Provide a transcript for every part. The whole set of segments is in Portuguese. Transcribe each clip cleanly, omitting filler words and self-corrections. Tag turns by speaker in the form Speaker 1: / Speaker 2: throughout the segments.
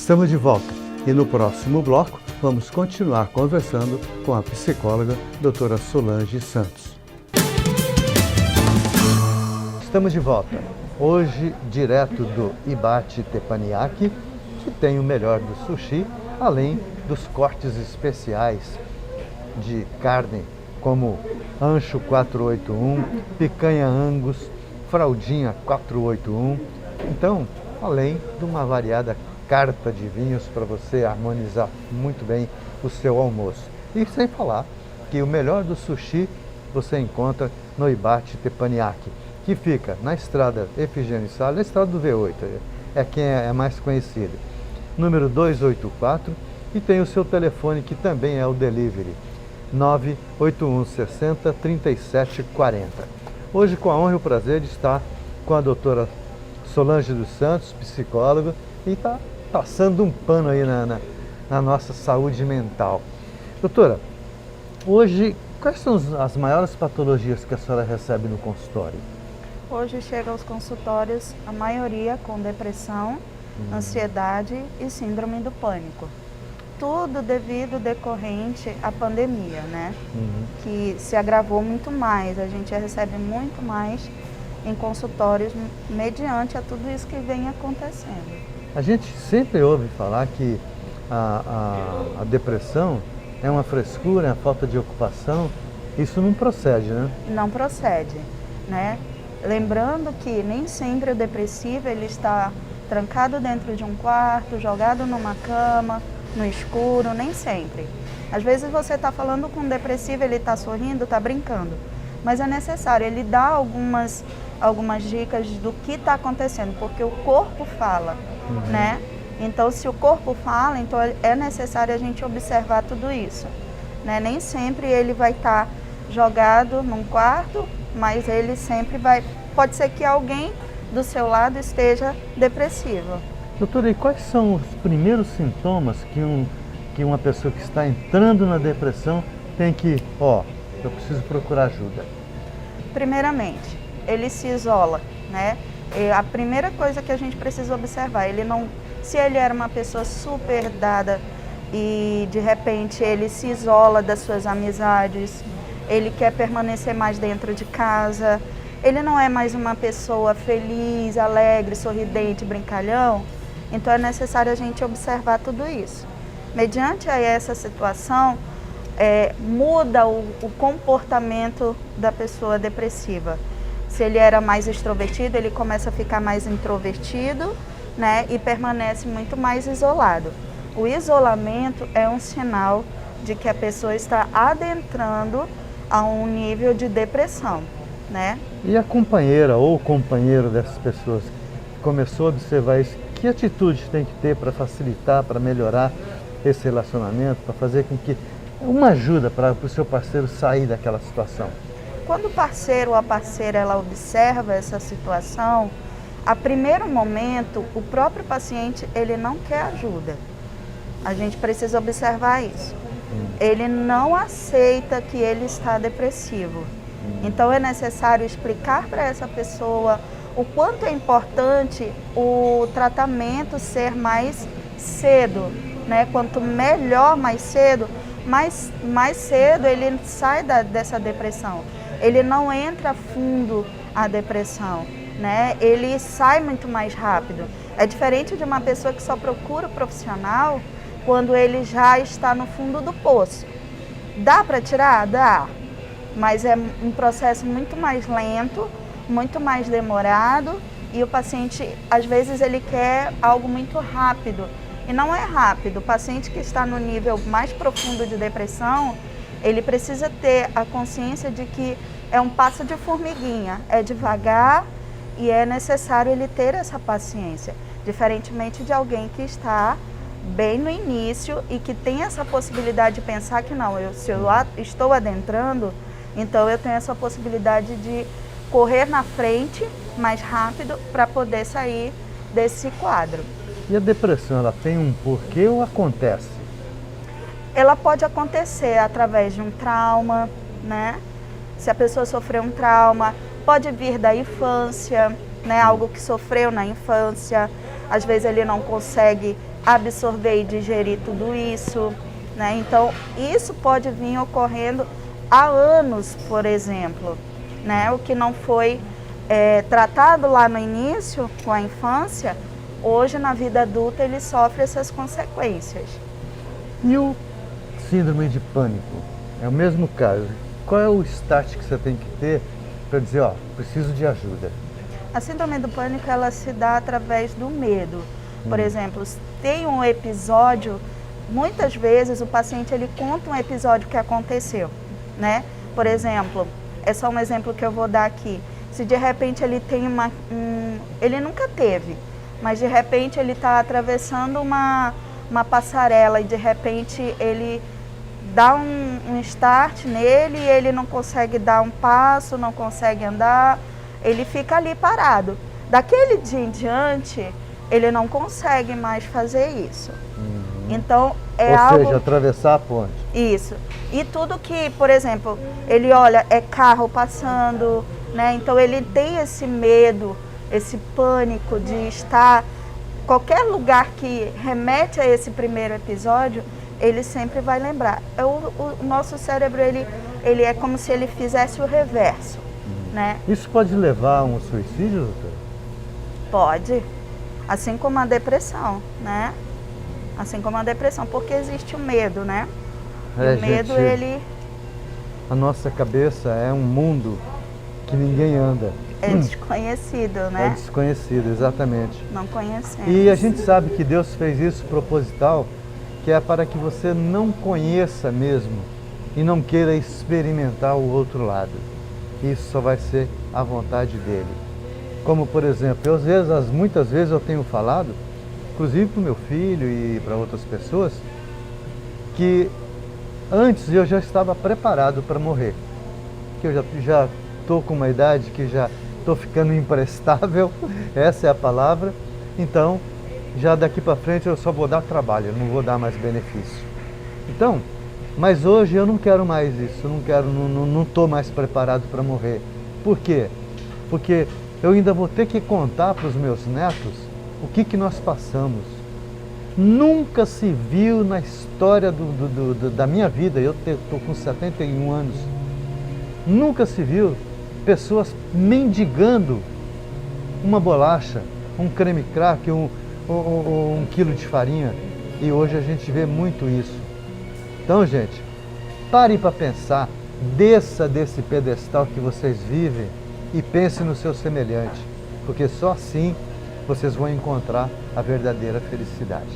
Speaker 1: Estamos de volta e no próximo bloco vamos continuar conversando com a psicóloga doutora Solange Santos. Estamos de volta, hoje direto do Ibate Teppanyaki, que tem o melhor do sushi, além dos cortes especiais de carne, como ancho 481, picanha Angus, fraldinha 481. Então, além de uma variada carta de vinhos para você harmonizar muito bem o seu almoço. E sem falar que o melhor do sushi você encontra no Ibate Teppanyaki, que fica na estrada Efigênio Salles, na estrada do V8, é quem é mais conhecido, número 284, e tem o seu telefone que também é o delivery, 981 60 37 40. Hoje, com a honra e o prazer de estar com a doutora Solange dos Santos, psicóloga, e está passando um pano aí na nossa saúde mental. Doutora, hoje, quais são as maiores patologias que a senhora recebe no consultório?
Speaker 2: Hoje chega aos consultórios a maioria com depressão, ansiedade e síndrome do pânico. Tudo decorrente à pandemia, né? Que se agravou muito mais, a gente recebe muito mais em consultórios mediante a tudo isso que vem acontecendo.
Speaker 1: A gente sempre ouve falar que a depressão é uma frescura, é uma falta de ocupação. Isso não procede, né?
Speaker 2: Não procede, né? Lembrando que nem sempre o depressivo ele está trancado dentro de um quarto, jogado numa cama, no escuro, nem sempre. Às vezes você está falando com um depressivo, ele está sorrindo, está brincando, mas é necessário ele dar algumas dicas do que está acontecendo, porque o corpo fala, né? Então, se o corpo fala, então é necessário a gente observar tudo isso, né? Nem sempre ele vai estar jogado num quarto, mas ele sempre vai... Pode ser que alguém do seu lado esteja depressivo.
Speaker 1: Doutora, e quais são os primeiros sintomas que uma pessoa que está entrando na depressão tem que, eu preciso procurar ajuda?
Speaker 2: Primeiramente, ele se isola, né? E a primeira coisa que a gente precisa observar, se ele era uma pessoa super dada e de repente ele se isola das suas amizades, ele quer permanecer mais dentro de casa, ele não é mais uma pessoa feliz, alegre, sorridente, brincalhão, então é necessário a gente observar tudo isso. Mediante a essa situação, muda o comportamento da pessoa depressiva. Se ele era mais extrovertido, ele começa a ficar mais introvertido, né, e permanece muito mais isolado. O isolamento é um sinal de que a pessoa está adentrando a um nível de depressão, né?
Speaker 1: E a companheira ou o companheiro dessas pessoas que começou a observar isso, que atitude tem que ter para facilitar, para melhorar esse relacionamento, para fazer com que uma ajuda para o seu parceiro sair daquela situação?
Speaker 2: Quando o parceiro ou a parceira ela observa essa situação, a primeiro momento o próprio paciente ele não quer ajuda. A gente precisa observar isso. Ele não aceita que ele está depressivo. Então é necessário explicar para essa pessoa o quanto é importante o tratamento ser mais cedo, né? Quanto melhor, mais cedo ele sai dessa depressão. Ele não entra fundo a depressão, né? Ele sai muito mais rápido. É diferente de uma pessoa que só procura o profissional quando ele já está no fundo do poço. Dá para tirar? Dá. Mas é um processo muito mais lento, muito mais demorado e o paciente, às vezes, ele quer algo muito rápido. E não é rápido. O paciente que está no nível mais profundo de depressão, ele precisa ter a consciência de que é um passo de formiguinha, é devagar e é necessário ele ter essa paciência, diferentemente de alguém que está bem no início e que tem essa possibilidade de pensar que não, se eu estou adentrando, então eu tenho essa possibilidade de correr na frente mais rápido para poder sair desse quadro.
Speaker 1: E a depressão, ela tem um porquê ou acontece?
Speaker 2: Ela pode acontecer através de um trauma, né? Se a pessoa sofreu um trauma, pode vir da infância, né? Algo que sofreu na infância, às vezes ele não consegue absorver e digerir tudo isso, né? Então, isso pode vir ocorrendo há anos, por exemplo, né? O que não foi tratado lá no início, com a infância, hoje na vida adulta ele sofre essas consequências.
Speaker 1: E o síndrome de pânico? É o mesmo caso. Qual é o start que você tem que ter para dizer, ó, preciso de ajuda?
Speaker 2: A síndrome do pânico, ela se dá através do medo. Por exemplo, tem um episódio, muitas vezes o paciente ele conta um episódio que aconteceu, né? Por exemplo, é só um exemplo que eu vou dar aqui. Se de repente ele tem ele nunca teve, mas de repente ele está atravessando uma passarela e de repente ele dá um start nele e ele não consegue dar um passo, não consegue andar, ele fica ali parado. Daquele dia em diante, ele não consegue mais fazer isso. Então,
Speaker 1: Ou seja, atravessar a ponte.
Speaker 2: Isso. E tudo que, por exemplo, ele olha, é carro passando, né? Então ele tem esse medo, esse pânico de estar... Qualquer lugar que remete a esse primeiro episódio, ele sempre vai lembrar. O nosso cérebro, ele é como se ele fizesse o reverso, né?
Speaker 1: Isso pode levar a um suicídio, doutor?
Speaker 2: Pode. Assim como a depressão, né? Assim como a depressão, porque existe o medo, né? O medo,
Speaker 1: gente, a nossa cabeça é um mundo que ninguém anda.
Speaker 2: É desconhecido, né?
Speaker 1: É desconhecido, exatamente.
Speaker 2: Não conhecemos.
Speaker 1: E a gente sabe que Deus fez isso proposital, que é para que você não conheça mesmo e não queira experimentar o outro lado. Isso só vai ser a vontade dele. Como, por exemplo, muitas vezes eu tenho falado, inclusive para o meu filho e para outras pessoas, que antes eu já estava preparado para morrer. Que eu já estou com uma idade que já estou ficando imprestável, essa é a palavra. Então, já daqui para frente eu só vou dar trabalho, eu não vou dar mais benefício. Então, mas hoje eu não quero mais isso, eu não estou mais preparado para morrer. Por quê? Porque eu ainda vou ter que contar para os meus netos o que nós passamos. Nunca se viu na história da minha vida, eu estou com 71 anos, nunca se viu pessoas mendigando uma bolacha, um creme crack, um quilo de farinha. E hoje a gente vê muito isso. Então, gente, parem para pensar, desça desse pedestal que vocês vivem e pense no seu semelhante, porque só assim vocês vão encontrar a verdadeira felicidade.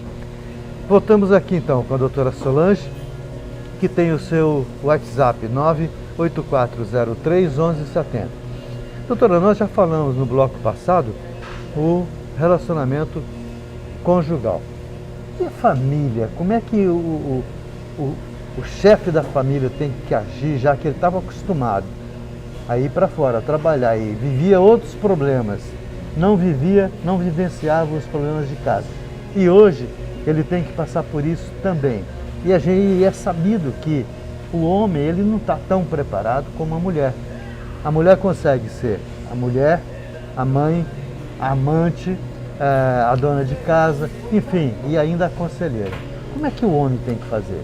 Speaker 1: Voltamos aqui então com a doutora Solange, que tem o seu WhatsApp 984031170. Doutora, nós já falamos no bloco passado o relacionamento conjugal. E a família? Como é que o chefe da família tem que agir, já que ele estava acostumado a ir para fora, trabalhar e vivia outros problemas, não vivenciava os problemas de casa. E hoje ele tem que passar por isso também. E é sabido que o homem ele não está tão preparado como a mulher. A mulher consegue ser a mulher, a mãe, a amante, a dona de casa, enfim, e ainda a conselheira. Como é que o homem tem que fazer?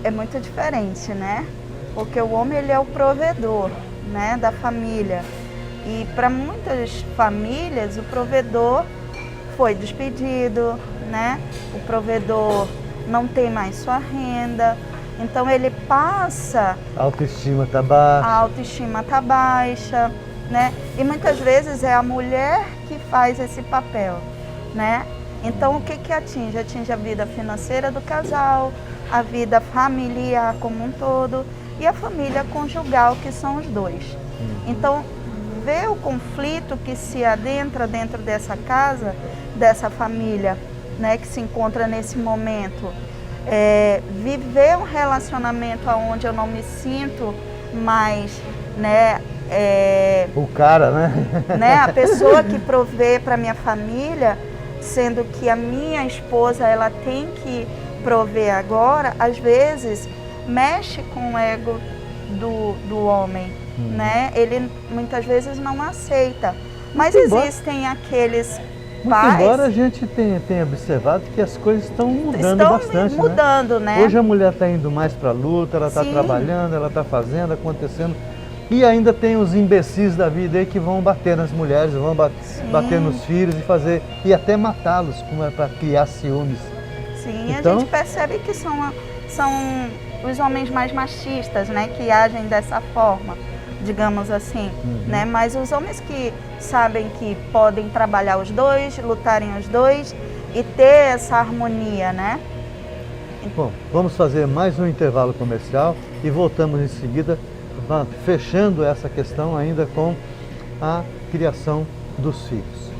Speaker 2: É muito diferente, né? Porque o homem ele é o provedor, né, da família. E para muitas famílias o provedor foi despedido, né? O provedor não tem mais sua renda, então ele passa...
Speaker 1: A autoestima está baixa.
Speaker 2: A autoestima está baixa, né? E muitas vezes é a mulher que faz esse papel, né? Então o que atinge? Atinge a vida financeira do casal, a vida familiar como um todo e a família conjugal, que são os dois. Então, ver o conflito que se adentra dentro dessa casa, dessa família, né, que se encontra nesse momento, viver um relacionamento onde eu não me sinto mais, né,
Speaker 1: o cara, né?
Speaker 2: A pessoa que provê para minha família, sendo que a minha esposa ela tem que prover agora, às vezes mexe com o ego do homem, né? Ele muitas vezes não aceita, Mas existem aqueles pais...
Speaker 1: Embora a gente tenha observado que as coisas estão mudando
Speaker 2: estão
Speaker 1: bastante,
Speaker 2: mudando, né?
Speaker 1: Hoje a mulher está indo mais para a luta, ela está
Speaker 2: Sim.
Speaker 1: trabalhando, ela está fazendo, acontecendo. E ainda tem os imbecis da vida aí que vão bater nas mulheres, vão bater nos filhos e até matá-los para criar ciúmes.
Speaker 2: Sim,
Speaker 1: então,
Speaker 2: a gente percebe que são os homens mais machistas, né, que agem dessa forma, digamos assim, né? Mas os homens que sabem que podem trabalhar os dois, lutarem os dois e ter essa harmonia, né?
Speaker 1: Bom, vamos fazer mais um intervalo comercial e voltamos em seguida, fechando essa questão ainda com a criação dos filhos.